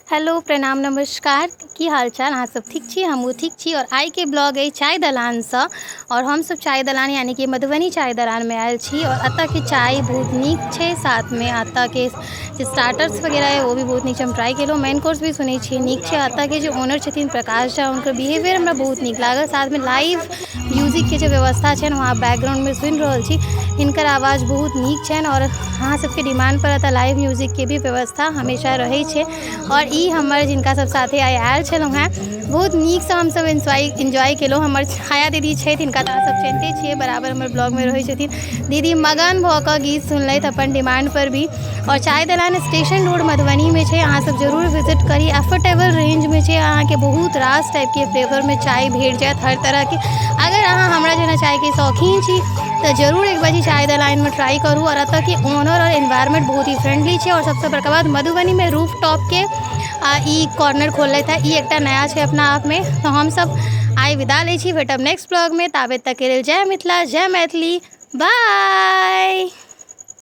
Hello प्रणाम नमस्कार की हाल चाल अहाँ सब ठीक छी हमहूँ ठीक छी। और आइ के ब्लॉग अइ चाय दलानसँ और हमसब चाय दलान यानी कि मधुबनी चाय दलानमे आयल छी। और एतऽ के चाय बहुत नीक छै, साथमे एतऽ के जे स्टार्टर्स वगैरह अइ ओ भी बहुत नीक छै, हम ट्राई केलहुँ। मेन कोर्स भी सुनै छियै नीक छै। एतऽ के जे ओनर छथिन प्रकाश झा, हुनकर बिहेवियर हमरा बहुत नीक लागल। साथमे लाइव म्यूजिकके जे व्यवस्था छनि वहाँ बैकग्राउंडमे सुनि रहल छी, हिनकर आवाज़ बहुत नीक छनि। और अहाँ सबके डिमांड पर एतऽ लाइव म्यूजिकके भी व्यवस्था हमेशा रहै छै। और ई हमर जिनका सब साथे आइ आयल छलहुँ हेँ, बहुत नीकसँ हमसब इन्जॉय केलहुँ। हमर छाया दीदी छथि, हिनका तऽ अहाँ सब चिन्हते छियै, बराबर हमर ब्लॉगमे रहै छथिन। दीदी मगन भऽ कऽ गीत सुनलथि अपन डिमांड पर भी। और चाय दलान स्टेशन रोड मधुबनीमे छै, अहाँ सब जरूर विजिट करी। एफोर्डेबल रेंजमे छै, अहाँके बहुत रास टाइपके फ्लेवरमे चाय भेट जायत हर तरहके। अगर अहाँ हमरा जेना चायके शौकीन छी तऽ जरूर एक बाजी चाय दलानमे ट्राई करू। और एतऽ के ओनर और एनवायरनमेंट बहुत ही फ्रेंडली छै। और सबसँ बड़का बात, मधुबनीमे रूफ टॉपके ई कॉर्नर खोललथि है, ई एकटा नया छै अपना आपमे। तो हमसब आइ विदा लै छी, भेटब नेक्स्ट ब्लॉगमे। ताबे तक के लेल जय मिथिला जय मैथिली, बाय।